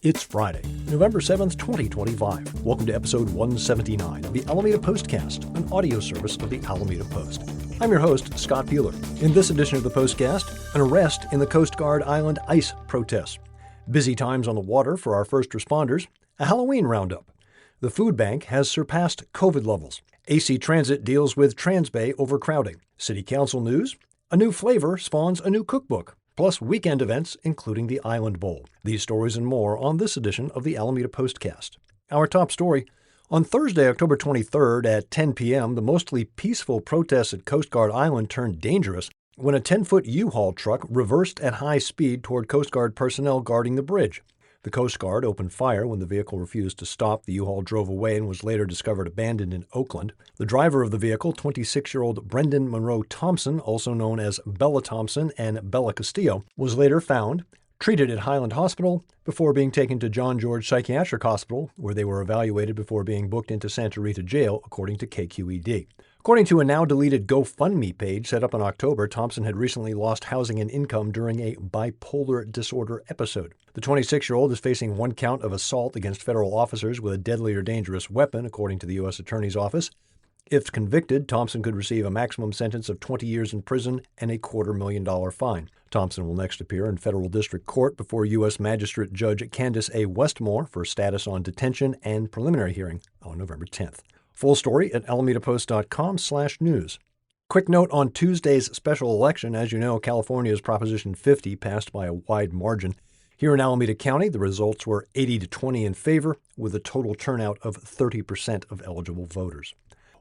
It's Friday, November 7th, 2025. Welcome to episode 179 of the Alameda Postcast, an audio service of the Alameda Post. I'm your host, Scott Peeler. In this edition of the Postcast, an arrest in the Coast Guard Island ICE protests, busy times on the water for our first responders, a Halloween roundup. The food bank has surpassed COVID levels. AC Transit deals with Transbay overcrowding. City Council news, a new flavor spawns a new cookbook. Plus weekend events, including the Island Bowl. These stories and more on this edition of the Alameda Postcast. Our top story. On Thursday, October 23rd at 10 p.m., the mostly peaceful protests at Coast Guard Island turned dangerous when a 10-foot U-Haul truck reversed at high speed toward Coast Guard personnel guarding the bridge. The Coast Guard opened fire when the vehicle refused to stop. The U-Haul drove away and was later discovered abandoned in Oakland. The driver of the vehicle, 26-year-old Brendan Monroe Thompson, also known as Bella Thompson and Bella Castillo, was later found, treated at Highland Hospital, before being taken to John George Psychiatric Hospital, where they were evaluated before being booked into Santa Rita Jail, according to KQED. According to a now-deleted GoFundMe page set up in October, Thompson had recently lost housing and income during a bipolar disorder episode. The 26-year-old is facing one count of assault against federal officers with a deadly or dangerous weapon, according to the U.S. Attorney's Office. If convicted, Thompson could receive a maximum sentence of 20 years in prison and a $250,000 fine. Thompson will next appear in federal district court before U.S. Magistrate Judge Candace A. Westmore for status on detention and preliminary hearing on November 10th. Full story at alamedapost.com/news. Quick note on Tuesday's special election. As you know, California's Proposition 50 passed by a wide margin. Here in Alameda County, the results were 80-20 in favor, with a total turnout of 30% of eligible voters.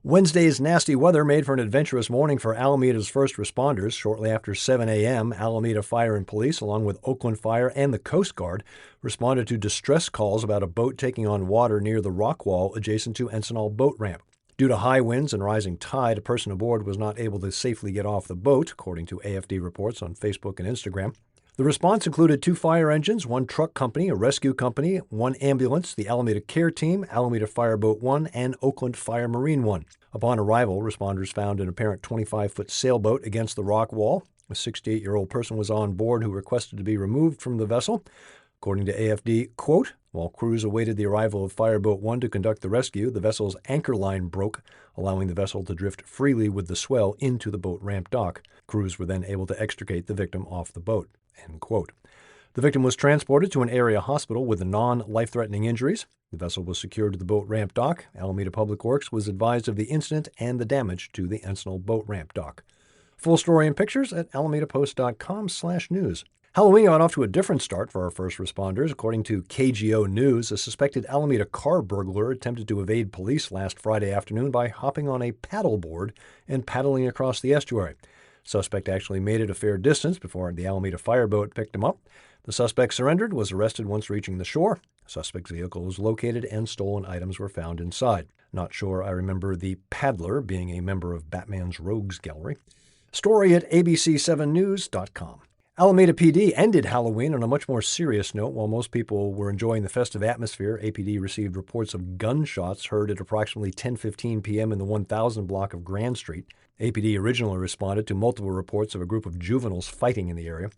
Wednesday's nasty weather made for an adventurous morning for Alameda's first responders. Shortly after 7 a.m., Alameda Fire and Police, along with Oakland Fire and the Coast Guard, responded to distress calls about a boat taking on water near the rock wall adjacent to Encinal Boat Ramp. Due to high winds and rising tide, a person aboard was not able to safely get off the boat, according to AFD reports on Facebook and Instagram. The response included 2 fire engines, 1 truck company, a rescue company, 1 ambulance, the Alameda Care Team, Alameda Fireboat 1, and Oakland Fire Marine 1. Upon arrival, responders found an apparent 25-foot sailboat against the rock wall. A 68-year-old person was on board who requested to be removed from the vessel. According to AFD, quote, while crews awaited the arrival of Fireboat 1 to conduct the rescue, the vessel's anchor line broke, allowing the vessel to drift freely with the swell into the boat ramp dock. Crews were then able to extricate the victim off the boat. End quote. The victim was transported to an area hospital with non-life-threatening injuries. The vessel was secured to the boat ramp dock. Alameda Public Works was advised of the incident and the damage to the Encinal boat ramp dock. Full story and pictures at alamedapost.com/news. Halloween got off to a different start for our first responders. According to KGO News, a suspected Alameda car burglar attempted to evade police last Friday afternoon by hopping on a paddleboard and paddling across the estuary. Suspect actually made it a fair distance before the Alameda fireboat picked him up. The suspect surrendered, was arrested once reaching the shore. Suspect's vehicle was located and stolen items were found inside. Not sure I remember the paddler being a member of Batman's Rogues Gallery. Story at abc7news.com. Alameda PD ended Halloween on a much more serious note. While most people were enjoying the festive atmosphere, APD received reports of gunshots heard at approximately 10:15 p.m. in the 1000 block of Grand Street. APD originally responded to multiple reports of a group of juveniles fighting in the area.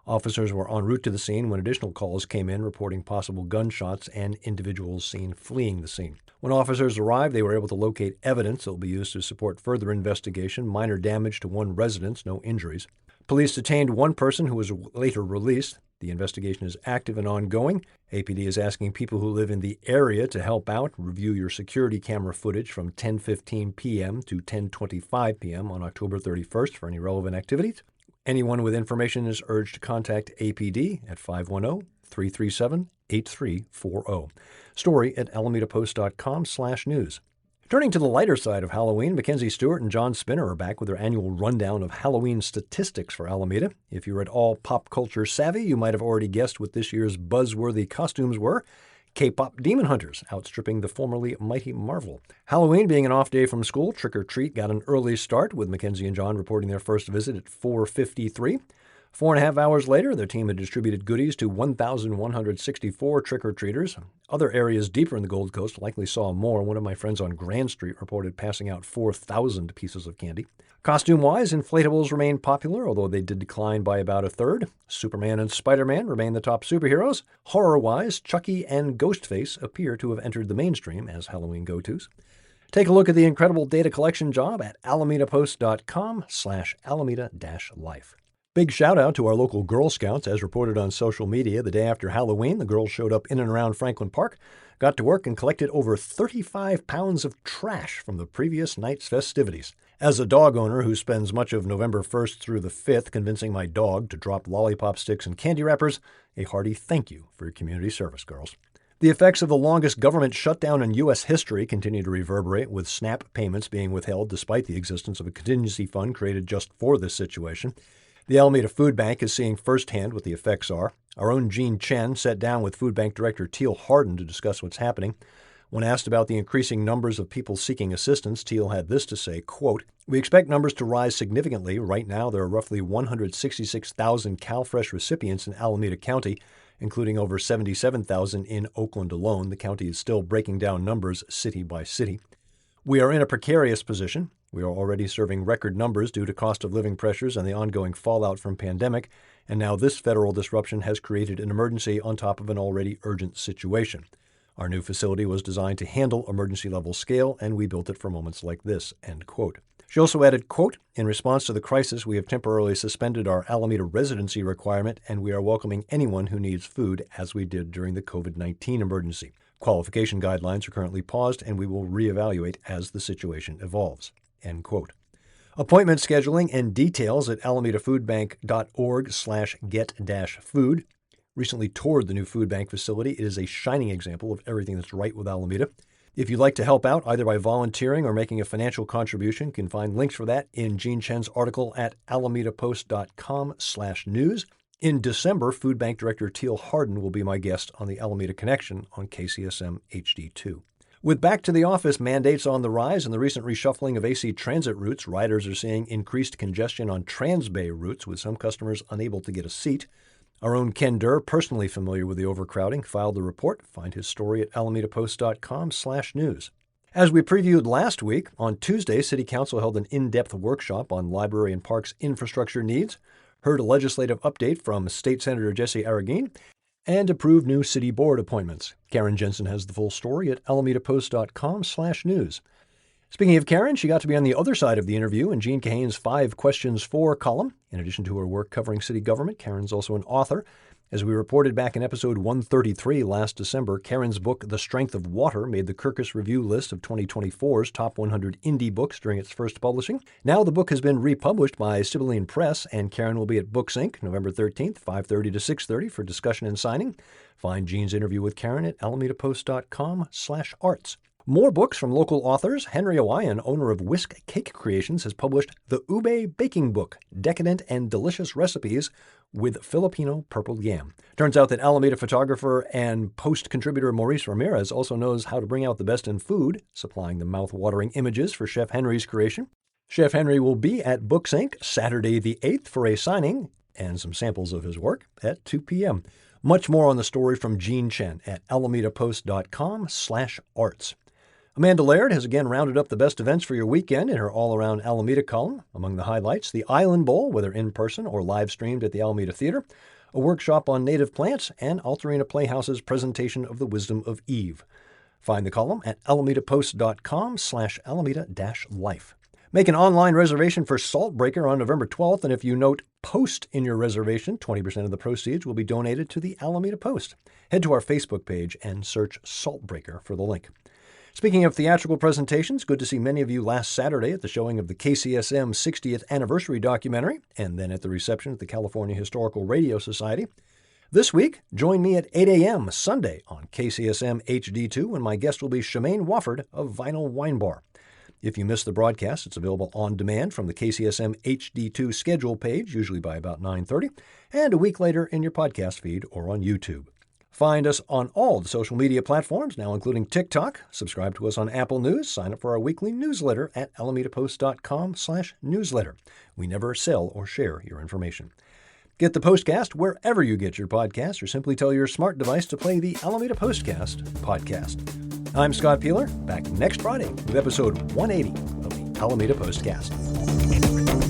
Officers were en route to the scene when additional calls came in reporting possible gunshots and individuals seen fleeing the scene. When officers arrived, they were able to locate evidence that will be used to support further investigation. Minor damage to 1 residence, no injuries. Police detained 1 person who was later released. The investigation is active and ongoing. APD is asking people who live in the area to help out. Review your security camera footage from 10:15 p.m. to 10:25 p.m. on October 31st for any relevant activities. Anyone with information is urged to contact APD at 510-337-8340. Story at alamedapost.com/news. Turning to the lighter side of Halloween, Mackenzie Stewart and John Spinner are back with their annual rundown of Halloween statistics for Alameda. If you're at all pop culture savvy, you might have already guessed what this year's buzzworthy costumes were. K-pop demon hunters outstripping the formerly mighty Marvel. Halloween being an off day from school, Trick or Treat got an early start with Mackenzie and John reporting their first visit at 4:53. 4.5 hours later, their team had distributed goodies to 1,164 trick-or-treaters. Other areas deeper in the Gold Coast likely saw more. One of my friends on Grand Street reported passing out 4,000 pieces of candy. Costume-wise, inflatables remain popular, although they did decline by about a third. Superman and Spider-Man remain the top superheroes. Horror-wise, Chucky and Ghostface appear to have entered the mainstream as Halloween go-tos. Take a look at the incredible data collection job at alamedapost.com/alameda-life. Big shout out to our local Girl Scouts. As reported on social media, the day after Halloween, the girls showed up in and around Franklin Park, got to work, and collected over 35 pounds of trash from the previous night's festivities. As a dog owner who spends much of November 1st through the 5th convincing my dog to drop lollipop sticks and candy wrappers, a hearty thank you for your community service, girls. The effects of the longest government shutdown in U.S. history continue to reverberate, with SNAP payments being withheld despite the existence of a contingency fund created just for this situation. The Alameda Food Bank is seeing firsthand what the effects are. Our own Jean Chen sat down with Food Bank Director Teal Harden to discuss what's happening. When asked about the increasing numbers of people seeking assistance, Teal had this to say, quote, "We expect numbers to rise significantly. Right now, there are roughly 166,000 CalFresh recipients in Alameda County, including over 77,000 in Oakland alone. The county is still breaking down numbers city by city. We are in a precarious position. We are already serving record numbers due to cost of living pressures and the ongoing fallout from pandemic, and now this federal disruption has created an emergency on top of an already urgent situation. Our new facility was designed to handle emergency-level scale, and we built it for moments like this," end quote. She also added, quote, "In response to the crisis, we have temporarily suspended our Alameda residency requirement, and we are welcoming anyone who needs food, as we did during the COVID-19 emergency. Qualification guidelines are currently paused, and we will reevaluate as the situation evolves," end quote. Appointment scheduling and details at alamedafoodbank.org/get-food. Recently toured the new food bank facility. It is a shining example of everything that's right with Alameda. If you'd like to help out, either by volunteering or making a financial contribution, you can find links for that in Jean Chen's article at alamedapost.com/news. In December, Food Bank Director Teal Harden will be my guest on the Alameda Connection on KCSM HD2. With back to the office mandates on the rise and the recent reshuffling of AC transit routes, riders are seeing increased congestion on Transbay routes, with some customers unable to get a seat. Our own Ken Durr, personally familiar with the overcrowding, filed the report. Find his story at alamedapost.com/news. As we previewed last week, on Tuesday, City Council held an in-depth workshop on library and parks infrastructure needs, heard a legislative update from State Senator Jesse Arreguín, and approved new city board appointments. Karen Jensen has the full story at alamedapost.com/news. Speaking of Karen, she got to be on the other side of the interview in Jean Kahane's 5 Questions For column. In addition to her work covering city government, Karen's also an author. As we reported back in episode 133 last December, Karen's book, The Strength of Water, made the Kirkus Review list of 2024's top 100 indie books during its first publishing. Now the book has been republished by Sibylline Press, and Karen will be at Books Inc. November 13th, 5:30 to 6:30 for discussion and signing. Find Jean's interview with Karen at alamedapost.com/arts. More books from local authors. Henry Awayan, owner of Whisk Cake Creations, has published The Ube Baking Book, Decadent and Delicious Recipes with Filipino Purple Yam. Turns out that Alameda photographer and Post contributor Maurice Ramirez also knows how to bring out the best in food, supplying the mouth-watering images for Chef Henry's creation. Chef Henry will be at Books Inc. Saturday the 8th for a signing and some samples of his work at 2 p.m. Much more on the story from Jean Chen at alamedapost.com/arts. Amanda Laird has again rounded up the best events for your weekend in her all-around Alameda column. Among the highlights, the Island Bowl, whether in person or live-streamed at the Alameda Theater, a workshop on native plants, and Altarena Playhouse's presentation of the Wisdom of Eve. Find the column at alamedapost.com/alameda-life. Make an online reservation for Saltbreaker on November 12th, and if you note POST in your reservation, 20% of the proceeds will be donated to the Alameda Post. Head to our Facebook page and search Saltbreaker for the link. Speaking of theatrical presentations, good to see many of you last Saturday at the showing of the KCSM 60th anniversary documentary, and then at the reception at the California Historical Radio Society. This week, join me at 8 a.m. Sunday on KCSM HD2, when my guest will be Shemaine Wofford of Vinyl Wine Bar. If you missed the broadcast, it's available on demand from the KCSM HD2 schedule page, usually by about 9:30, and a week later in your podcast feed or on YouTube. Find us on all the social media platforms, now including TikTok. Subscribe to us on Apple News. Sign up for our weekly newsletter at alamedapost.com/newsletter. We never sell or share your information. Get the Postcast wherever you get your podcasts, or simply tell your smart device to play the Alameda Postcast podcast. I'm Scott Peeler, back next Friday with episode 180 of the Alameda Postcast.